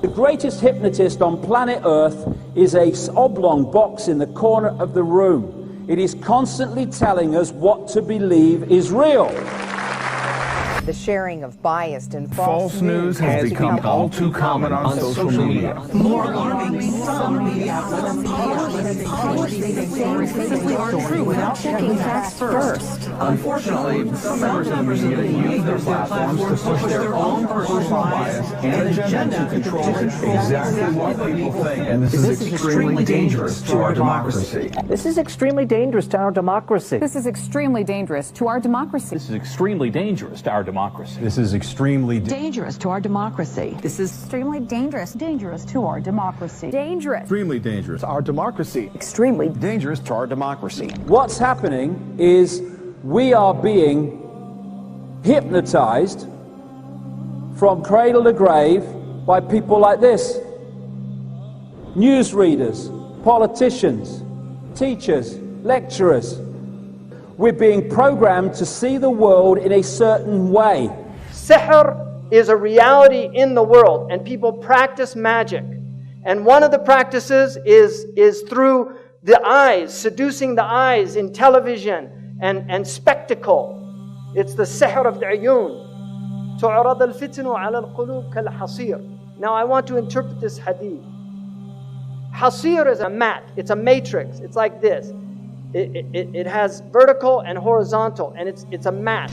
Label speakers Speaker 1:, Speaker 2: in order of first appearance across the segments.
Speaker 1: The greatest hypnotist on planet Earth is a oblong box in the corner of the room. It is constantly telling us what to believe is real.
Speaker 2: The sharing of biased and
Speaker 3: false news has become all too common on social media.
Speaker 4: More alarmingly, some media outlets are true without checking facts first.
Speaker 3: Unfortunately, some members of the media use their platforms to push their own personal bias and agenda to control exactly what people think. And this is extremely dangerous to our democracy.
Speaker 5: This is extremely dangerous to our democracy.
Speaker 6: This is extremely dangerous to our democracy.
Speaker 7: This is extremely dangerous to our democracy.
Speaker 8: This is extremely
Speaker 4: dangerous to our democracy.
Speaker 6: This is extremely dangerous to our democracy.
Speaker 9: Dangerous.
Speaker 8: Extremely dangerous to our democracy.
Speaker 5: Extremely
Speaker 8: dangerous to our democracy.
Speaker 1: What's happening is we are being hypnotized from cradle to grave by people like this. Newsreaders, politicians, teachers, lecturers. We're being programmed to see the world in a certain way.
Speaker 10: Sihr is a reality in the world, and people practice magic. And one of the practices is through the eyes, seducing the eyes in television and spectacle. It's the sihr of the ayun. تُعْرَضَ الْفِتْنُ عَلَى الْقُلُوبِ كَالْحَصِيرِ. Now I want to interpret this hadith. Hasir is a mat. It's a matrix. It's like this. It has vertical and horizontal, and it's a mat.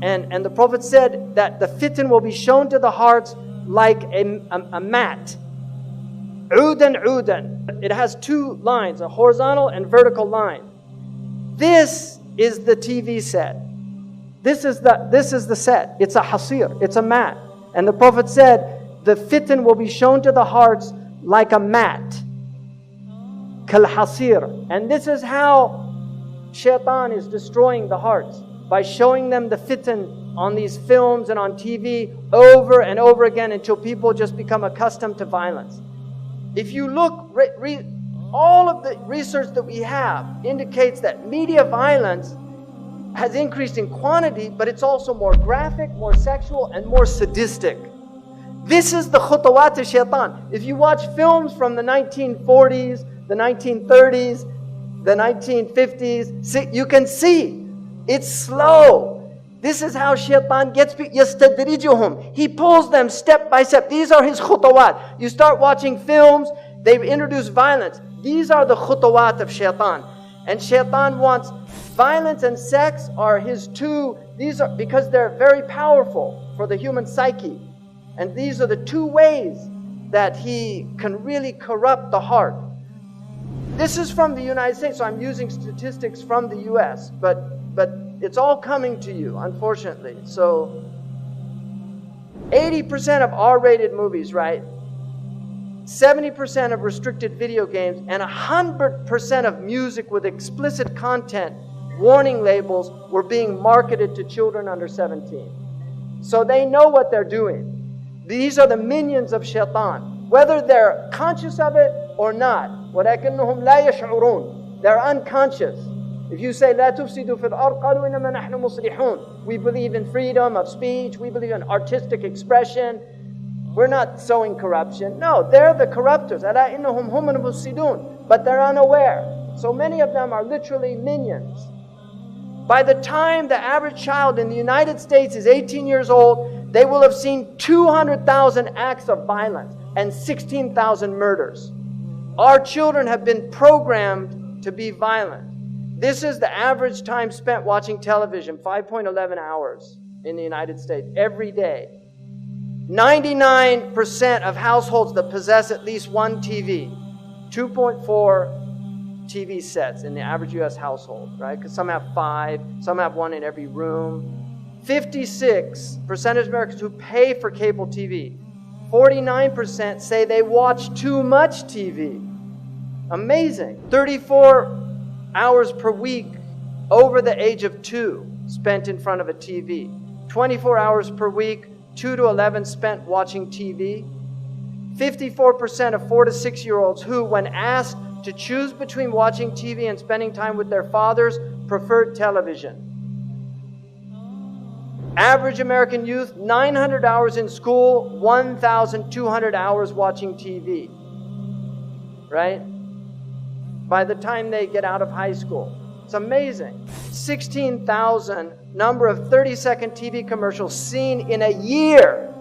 Speaker 10: And the Prophet said that the fitan will be shown to the hearts like a mat. Udan. It has two lines, a horizontal and vertical line. This is the TV set. This is the set. It's a hasir. It's a mat. And the Prophet said the fitan will be shown to the hearts like a mat. Kal-hasir. And this is how shaitan is destroying the hearts, by showing them the fitan on these films and on TV over and over again until people just become accustomed to violence. If you look, all of the research that we have indicates that media violence has increased in quantity, but it's also more graphic, more sexual, and more sadistic. This is the khutawat of shaitan. If you watch films from the 1940s, the 1930s, the 1950s, you can see it's slow. This is how shaitan gets people. يَسْتَدْرِجُهُمْ. He pulls them step by step. These are his khutawat. You start watching films, they've introduced violence. These are the khutawat of shaitan. And shaitan wants violence and sex are his two, these are because they're very powerful for the human psyche. And these are the two ways that he can really corrupt the heart. This is from the United States, so I'm using statistics from the US, but it's all coming to you, unfortunately. So 80% of R-rated movies, right? 70% of restricted video games, and 100% of music with explicit content, warning labels, were being marketed to children under 17. So they know what they're doing. These are the minions of shaitan, whether they're conscious of it or not. وَلَكِنَّهُمْ لَا يَشْعُرُونَ. They're unconscious. If you say, لَا تُفْسِدُوا فِي الْأَرْضِ قَالُوا إِنَّمَا نَحْنُ مُصْلِحُونَ. We believe in freedom of speech. We believe in artistic expression. We're not sowing corruption. No, they're the corruptors. أَلَا إِنَّهُمْ هُمُ الْمُفْسِدُونَ. But they're unaware. So many of them are literally minions. By the time the average child in the United States is 18 years old, they will have seen 200,000 acts of violence and 16,000 murders. Our children have been programmed to be violent. This is the average time spent watching television, 5.11 hours in the United States every day. 99% of households that possess at least one TV, 2.4 TV sets in the average US household, right? Because some have 5, some have 1 in every room. 56% of Americans who pay for cable TV, 49% say they watch too much TV. Amazing. 34 hours per week over the age of 2 spent in front of a TV. 24 hours per week, 2 to 11 spent watching TV. 54% of 4 to 6-year-olds who, when asked to choose between watching TV and spending time with their fathers, preferred television. Average American youth, 900 hours in school, 1,200 hours watching TV. Right? By the time they get out of high school. It's amazing. 16,000 number of 30-second TV commercials seen in a year.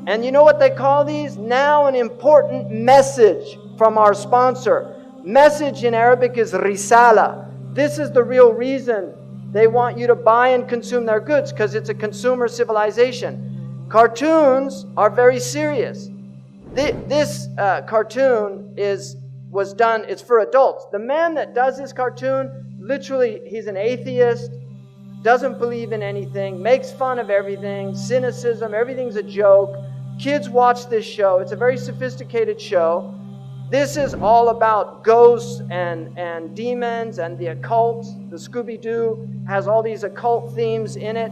Speaker 10: And you know what they call these? Now an important message from our sponsor. Message in Arabic is risala. This is the real reason they want you to buy and consume their goods, because it's a consumer civilization. Cartoons are very serious. This cartoon was done, it's for adults. The man that does this cartoon, literally, he's an atheist, doesn't believe in anything, makes fun of everything, cynicism, everything's a joke. Kids watch this show. It's a very sophisticated show. This is all about ghosts and demons and the occult. The Scooby-Doo has all these occult themes in it.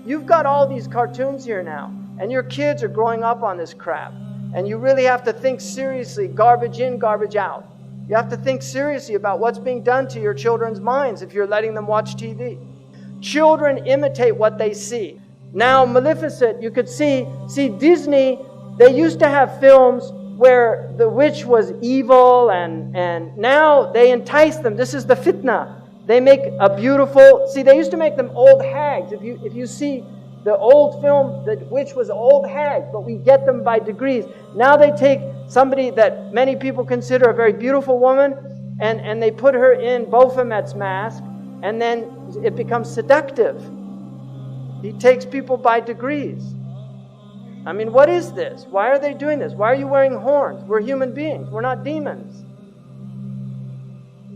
Speaker 10: You've got all these cartoons here now, and your kids are growing up on this crap. And you really have to think seriously, garbage in, garbage out. You have to think seriously about what's being done to your children's minds if you're letting them watch TV. Children imitate what they see. Now, Maleficent, you could see Disney, they used to have films where the witch was evil, and now they entice them. This is the fitna. They make a beautiful, they used to make them old hags. If you see the old film, the witch was old hag, but we get them by degrees. Now they take somebody that many people consider a very beautiful woman, and they put her in Baphomet's mask, and then it becomes seductive. He takes people by degrees. I mean, what is this? Why are they doing this? Why are you wearing horns? We're human beings. We're not demons.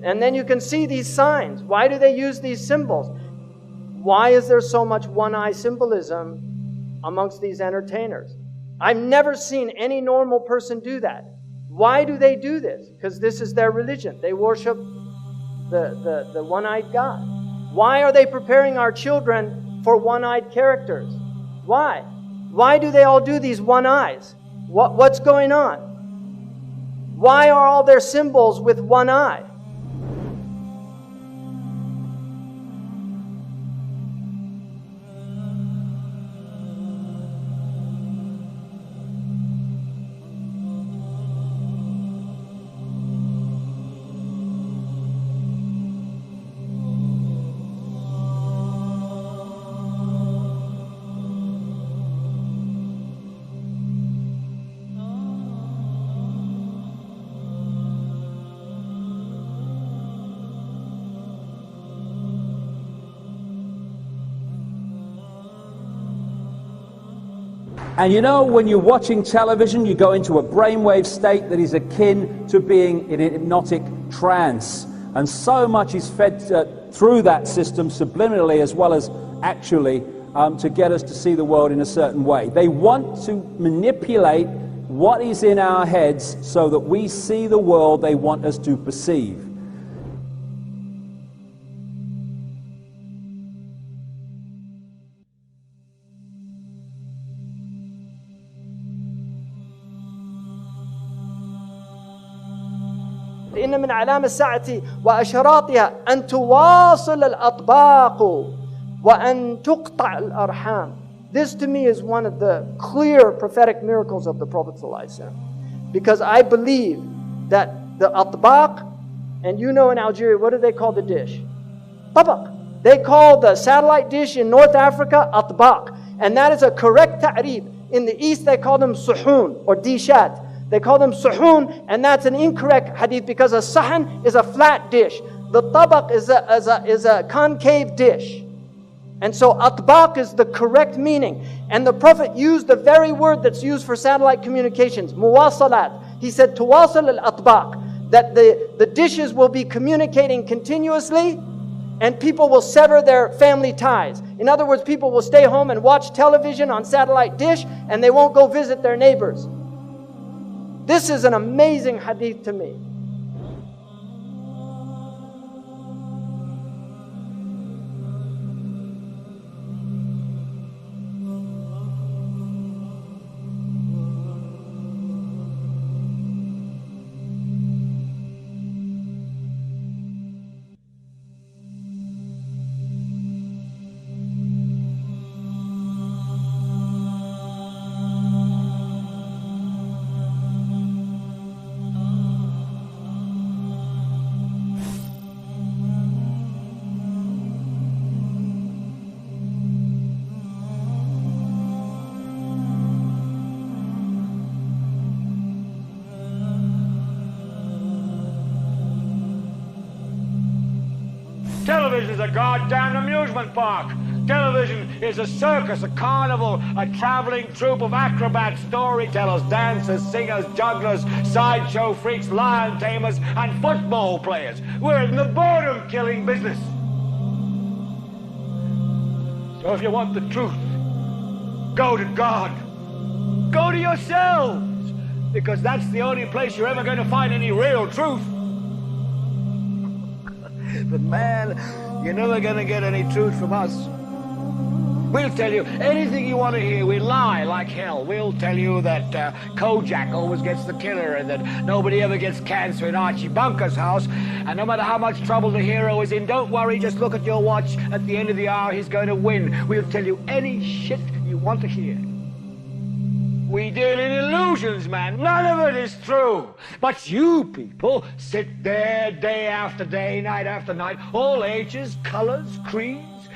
Speaker 10: And then you can see these signs. Why do they use these symbols? Why is there so much one-eye symbolism amongst these entertainers? I've never seen any normal person do that. Why do they do this? Because this is their religion. They worship the one-eyed God. Why are they preparing our children for one-eyed characters? Why? Why do they all do these one eyes? What's going on? Why are all their symbols with one eye?
Speaker 1: And you know, when you're watching television, you go into a brainwave state that is akin to being in a hypnotic trance. And so much is fed through that system subliminally as well as actually to get us to see the world in a certain way. They want to manipulate what is in our heads so that we see the world they want us to perceive.
Speaker 10: إن من علام الساعة وأشراطها أن تواصل الأطباق وأن تقطع الأرحام. This to me is one of the clear prophetic miracles of the Prophet ﷺ. Because I believe that the atbaq, and you know in Algeria, what do they call the dish? Tabaq. They call the satellite dish in North Africa atbaq. And that is a correct ta'rif. In the East they call them suhoon or dishat. They call them suhoon, and that's an incorrect hadith because a sahan is a flat dish. The tabaq is a concave dish. And so atbaq is the correct meaning. And the Prophet used the very word that's used for satellite communications, muwasalat. He said, tuwasal al-atbaq, that the dishes will be communicating continuously and people will sever their family ties. In other words, people will stay home and watch television on satellite dish and they won't go visit their neighbors. This is an amazing hadith to me.
Speaker 9: Television is a goddamn amusement park. Television is a circus, a carnival, a traveling troupe of acrobats, storytellers, dancers, singers, jugglers, sideshow freaks, lion tamers, and football players. We're in the boredom-killing business. So if you want the truth, go to God. Go to yourselves, because that's the only place you're ever going to find any real truth. But man, you're never going to get any truth from us. We'll tell you anything you want to hear. We lie like hell. We'll tell you that Kojak always gets the killer and that nobody ever gets cancer in Archie Bunker's house. And no matter how much trouble the hero is in, don't worry, just look at your watch. At the end of the hour, he's going to win. We'll tell you any shit you want to hear. We deal in illusions, man. None of it is true. But you people sit there day after day, night after night, all ages, colors, creeds.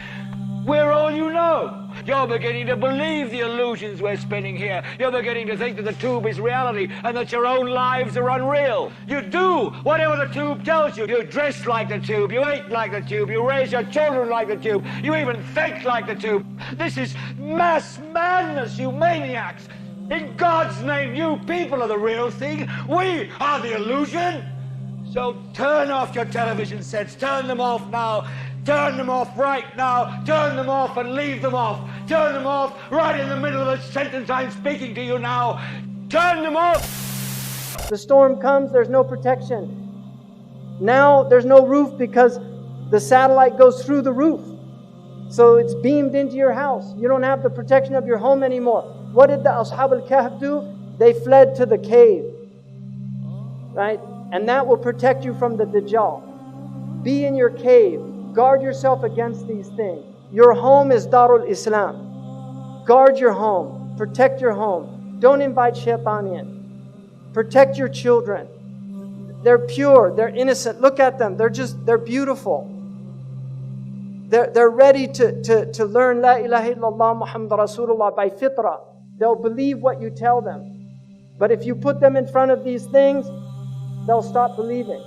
Speaker 9: We're all you know. You're beginning to believe the illusions we're spinning here. You're beginning to think that the tube is reality and that your own lives are unreal. You do whatever the tube tells you. You dress like the tube. You eat like the tube. You raise your children like the tube. You even think like the tube. This is mass madness, you maniacs. In God's name, you people are the real thing. We are the illusion. So turn off your television sets. Turn them off now. Turn them off right now. Turn them off and leave them off. Turn them off right in the middle of the sentence I'm speaking to you now. Turn them off.
Speaker 10: The storm comes, there's no protection. Now there's no roof because the satellite goes through the roof. So it's beamed into your house. You don't have the protection of your home anymore. What did the Ashab al-Kahf do? They fled to the cave. Right? And that will protect you from the Dajjal. Be in your cave. Guard yourself against these things. Your home is Darul Islam. Guard your home. Protect your home. Don't invite shaitan in. Protect your children. They're pure. They're innocent. Look at them. They're beautiful. They're ready to learn La ilaha illallah Muhammad Rasulullah by fitrah. They'll believe what you tell them. But if you put them in front of these things, they'll stop believing.